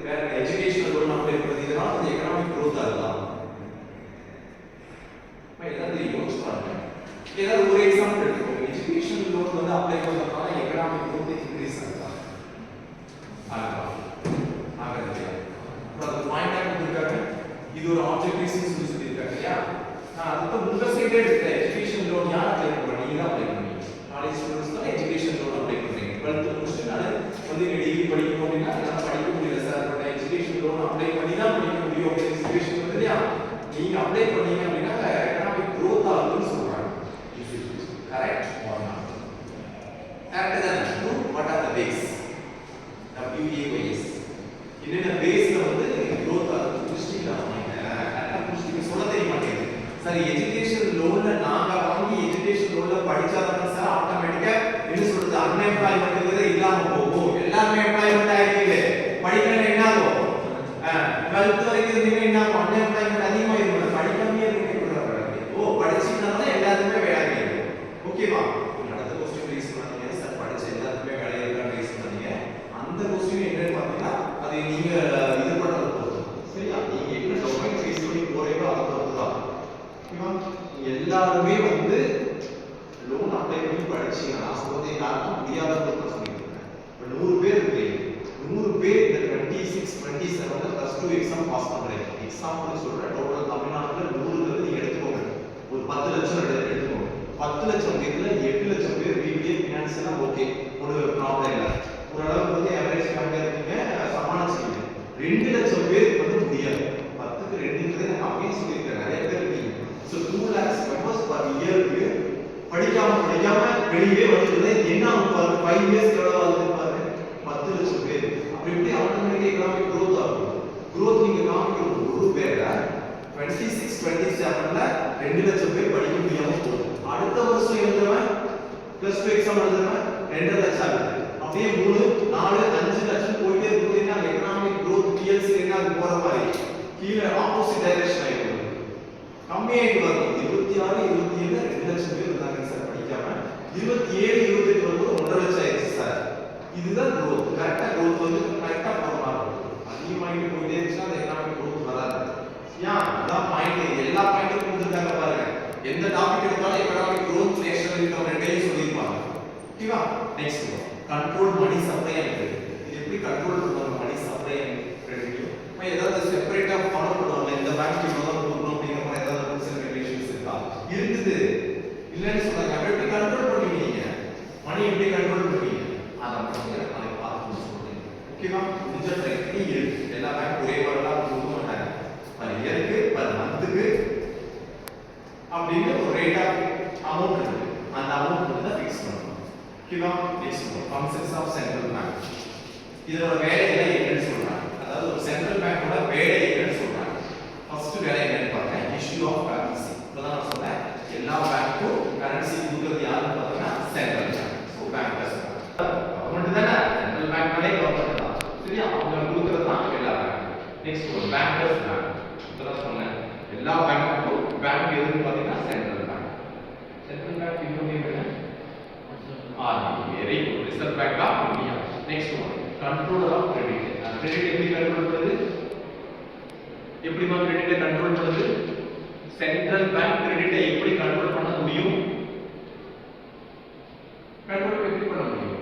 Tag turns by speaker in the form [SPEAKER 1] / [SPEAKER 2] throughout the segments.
[SPEAKER 1] வேற educational loan apply பண்றது இதனால அந்த எகனாமிக் growth ஆகுதா? ஏதாவது யோசிச்சு பாருங்க. ஏதாவது ஒரு எக்ஸாம்பிள் எடுத்துக்கோங்க. எஜுகேஷனல் லோன் வந்து அப்ளை பண்றதுனால எகனாமிக் growth இன்க்ரீஸ் ஆகுதா? ஆகுது. அப்புறம் அது பாயிண்டா கொடுத்திருக்காங்க. இது ஒரு ஆப்ஜெக்டிவ் சொல்லி சொல்லியிருக்காங்க இல்லையா? நான் அதுக்கு உங்க சைடே எடுத்தேன். எஜுகேஷன் லோன் யார் அப்ளை பண்ணுவீங்க? நீங்க தான் அப்ளை பண்ணுவீங்க. காலேஜ் ஸ்டூடண்ட்ஸ் தான் எஜுகேஷன் லோன் அப்ளை பண்றீங்க. 12th முடிச்சனால வந்து நீங்க டிகிரி படிக்கணும் அப்படின்னா என்னால படிக்க முடியல sir, but education loan apply பண்ணி தான் படிக்க முடியும் அப்படின்னு சிச்சுவேஷன் வந்து இல்லையா? நீங்க அப்ளை பண்ணீங்க அப்படின்னா எகனாமிக் growth ஆகுதுன்னு சொல்றாங்க. Correct or not? கரெக்ட் தானே? What are the ways? WAYS. என்னென்ன வேஸ்ல வந்து growth ஆகுது புடிச்சிட்டீங்களா? கரெக்டா புடிச்சிட்டீங்க. சொல்ல தெரிய மாட்டேங்குது. சார் எஜுகேஷன் லோன்ல நாங்க வாங்கி எஜுகேஷன் லோன்ல படிச்சாதான் சார் ஆட்டோமேட்டிக்கா என்ன சொல்றது அன்எம்ப்ளாய்மென்ட்ங்கிறது இல்லாம போகும். எல்லாமே எம்ப்ளாய்மென்ட் ஆயிடுது. படிக்கல என்ன ஆகும்? 12th வரைக்கும் இருந்தீங்க என்ன ஆகும்? அன்எம்ப்ளாய்மென்ட் அதிகமாயிடும். படிக்காமயே இருக்கீங்க. ஓ படிச்சீங்கன்னா எல்லாத்துக்குமே வேலை கிடைக்கும். ஓகேவா? அடுத்த क्वेश्चन ரைஸ் பண்ணீங்க சார், படிச்ச எல்லாத்துக்குமே வேலை இருக்கான்னு ரைஸ் பண்ணீங்க. அந்த क्वेश्चन என்னன்னு பாத்தீங்கன்னா அது நீங்க இது பண்றது போதும். சரியா? நீங்க என்ன டொமைன் ஃபேஸ் பண்ணி போறீங்களோ அத பொறுத்து தான். ஓகேவா? எல்லாரும் வந்து லோன் அப்ளை பண்ணி படிச்சீங்கன்னா நான் சொல்றதே யாருக்கும் முடியாததுன்னு சொல்லிருக்கேன். இப்ப 100 பேர் இருக்கீங்க. 100 பேர் இந்த 26 27ல +2 எக்ஸாம் பாஸ் பண்றீங்க. எக்ஸாம்பிள் சொல்றேன். டோட்டல் தமிழ்நாட்டுல 100க்கு நீங்க எடுத்துக்கோங்க. ஒரு 10 லட்சம் எடுத்துக்கோங்க. 10 லட்சம் பேர்ல 8 லட்சம் பேர் வீட்லயே ஃபினான்ஷியலா ஓகே, ஒரு ப்ராப்ளம் இல்ல, ஓரளவுக்கு வந்து ஆவரேஜ் ஃபேமிலியா இருக்கீங்க, சமாளிச்சீங்க. 2 லட்சம் பேருக்கு வந்து முடியாது. 10க்கு 2ங்கிறது நான் அப்படியே சொல்லியிருக்கேன். நிறைய பேர் இருக்கீங்க. ஸோ 2 lakhs மெம்பர்ஸ் பர் இயருக்கு படிக்காம வெளியே வந்துருந்தே என்ன ஆகும் பாருங்க. 5 இயர்ஸ் எவ்வளவு ஆகுது பாருங்க. 10 லட்சம் பேர். அப்படி இப்படி ஆட்டோமேட்டிக்கா எகனாமிக் growth ஆகும். growth நீங்க காமிக்கணும். ஒரு பேரை 26 27ல 2 லட்சம் பேர் படிக்க முடியாம போகுது. அடுத்த வருஷம் எழுதுறவன் +2 எக்ஸாம் எழுதுறவன் 2 லட்சம் ஆகுது. அப்படியே 3 4 5 லட்சம் போயிட்டே இருக்குதுன்னா எகனாமிக் growth PLC என்ன போற மாதிரி கீழே ஆப்போசிட் டைரக்ஷன் ஆயிடுது. கம்மியாயிட்டு வரும். 26 27 2 லட்சம் பேர் இருந்தாங்க சார் படிக்காம. 27 28 வரும்போது 1.5 லட்சம் ஆயிடுச்சு சார். இதுதான் growth. கரெக்டா growth வந்து கரெக்டா போற மாதிரி இருக்கும். அதிகமாயிட்டு போயிட்டே இருந்துச்சுன்னா அந்த எகனாமிக் growth வராது. ஏன்? அதான் பாயிண்ட். எல்லா பாயிண்ட்டும் கொடுத்துருக்காங்க பாருங்க. எந்த டாபிக் எடுத்தாலும் எகனாமிக் growth நேஷனல் இன்கம் ரெண்டையும் சொல்லிருப்பாங்க. ஓகேவா? Next control money supply and credit. இது எப்படி கண்ட்ரோல் பண்ணுவாங்க மணி சப்ளை அண்ட் கிரெடிட்? ஏதாவது செப்பரேட்டா ஃபாலோ பண்ணுவாங்க. இந்த பேங்க் இவ்வளவு கொடுக்கணும் அப்படிங்கிற மாதிரி ஏதாவது ரூல்ஸ் அண்ட் ரெகுலேஷன்ஸ் இருக்கா? இருக்குது. இல்லன்னு சொன்னாங்க. எப்படி கண்ட்ரோல் பண்ணுவீங்க? மணி எப்படி கண்ட்ரோல் பண்ணுவீங்க? அத மட்டும் நாளைக்கு பார்த்து சொல்றேன். ஓகேவா? முடிஞ்ச ட்ரை பண்ணி இருக்கு. எல்லா பேங்க் ஒரே மாதிரிலாம் கொடுக்க மாட்டாங்க. பர் இயருக்கு பர் மந்த்துக்கு அப்படின்னு ஒரு ரேட் ஆஃப் அமௌண்ட் இருக்கு. அந்த அமௌண்ட் வந்து ஃபிக்ஸ் பண்ணணும். ஓகேவா? Next functions of central bank. இதோட வேலை என்னன்னு சொல்றாங்க. அதாவது ஒரு சென்ட்ரல் பேங்கோட வேலை என்னன்னு சொல்றாங்க. ஃபர்ஸ்ட் வேலை என்னன்னு பாருங்க. Issue of currency. இப்பதான் நான் சொன்னேன். எல்லா பேங்க்கும் கரன்சி கொடுக்கிறது யாருன்னு பார்த்தீங்கன்னா central bank. So bankers government தானே. சென்ட்ரல் பேங்க்னாலே கவர்மெண்ட் தான். சரியா? அவங்க கொடுக்கிறது தான் எல்லா பேங்க். நெக்ஸ்ட் ஒரு பேங்கர்ஸ் பேங்க். இப்பதான் சொன்னேன். எல்லா பேங்க்கும் பேங்க் எதுன்னு பார்த்தீங்கன்னா சென்ட்ரல் பேங்க். சென்ட்ரல் பேங்க் இன்னொரு என்ன? RBI. Very good. Reserve bank of India. Next one controller of credit. Credit எப்படி கண்ட்ரோல் பண்ணுது? எப்படிமா கிரெடிட்டை கண்ட்ரோல் பண்ணுது? சென்ட்ரல் பேங்க் கிரெடிட்டை எப்படி கண்ட்ரோல் பண்ண முடியும்? கண்ட்ரோல் எப்படி பண்ண முடியும்?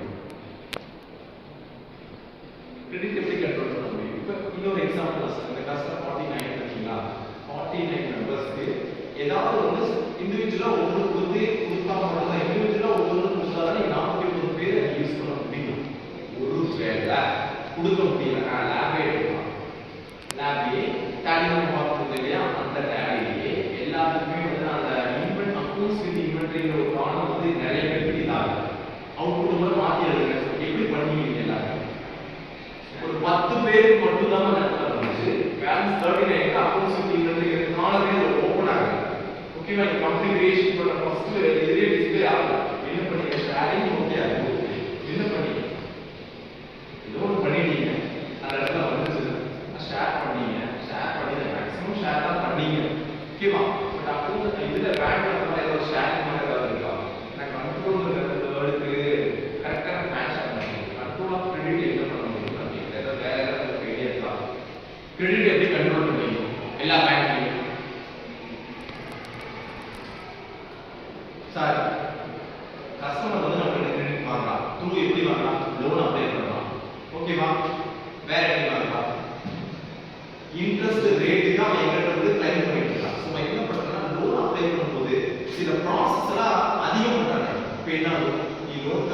[SPEAKER 1] கிரெடிட் எப்படி கண்ட்ரோல் பண்ண முடியும்? இப்போ இன்னொரு எக்ஸாம்பிள் இந்த கிளாஸ்ல 49 இருக்கீங்களா? 49 மெம்பர்ஸ்க்கு ஏதாவது வந்து இண்டிவிஜுவலா ஒவ்வொரு கொடுத்தா மட்டும் தான். இண்டிவிஜுவலா ஒவ்வொரு கொடுத்தா தான் 49 பேரை யூஸ் பண்ண முடியும். ஒரு வேலை கொடுக்க முடியல. லேபே எடுக்கலாம். லேபே டேலியும் பார்த்துருது இல்லையா? அந்த டேலியே எல்லாத்துக்குமே வந்து அந்த இன்வென்ட் அக்கௌண்ட்ஸ் வித் இன்வென்ட்ரிங்கிற ஒரு காலம் வந்து நிறைய பேருக்கு இதாகுது. அவுட்புட் கூட மாற்றி எழுதுங்க. எப்படி பண்ணுவீங்க எல்லாரும்? ஒரு 10 பேருக்கு மட்டும் தான் நடத்த இருந்துச்சு. பேலன்ஸ் 39 அக்கௌண்ட்ஸ் வித் இன்வென்ட்ரி 4 பேர் ஓப்பன் ஆகுது. ஓகேவா? இந்த கம்பெனி கிரியேஷன் பண்ண ஃபர்ஸ்ட் இதுலயே டிஸ்ப்ளே ஆகும். என்ன பண்ணீங்க? ஷேரிங் ஓகே ஆகும். என்ன பண்ணீங்க? ஏதோ ஒன்று பண்ணிட்டீங்க. அந்த இடத்துல வந்துச்சு. ஷேர் பண்ணீங்க. ஷேர் பண்ணி மேக்ஸிமம் ஷேர் தான் பண்ணீங்க. ஓகேவா? பட் அக்கௌண்ட் இதுல பேங்க்ல மாதிரி ஏதாவது ஷேரிங் மாதிரி ஏதாவது இருக்கா? நான் கண்ட்ரோல் வேர்டுக்கு கரெக்டான மேட்ச் பண்ணணும். கண்ட்ரோல் ஆஃப் கிரெடிட் என்ன பண்ண முடியும் அப்படிங்கிற ஏதாவது வேற ஏதாவது ஐடியா இருக்கா? கிரெடிட் எப்படி கண்ட்ரோல் பண்ணுவீங்க எல்லா பேங்க்லயும்? சார் கஸ்டமர் வந்து நம்ம கிரெடிட் வாங்கலாம், த்ரூ எப்படி வாங்கலாம்? லோன் அப்ளை பண்ணலாம். ஓகேவா? வேற எப்படி வாங்கலாம்? இன்ட்ரெஸ்ட் ரேட்டுக்கு அவன் எங்கிட்ட வந்து கிளைம் பண்ணிட்டு இருக்கான். ஸோ நான் என்ன பண்றேன்னா லோன் அப்ளை பண்ணும்போது சில ப்ராசஸ் எல்லாம் அதிகம் பண்றாங்க. இப்போ என்ன ஆகும்? நீ லோன்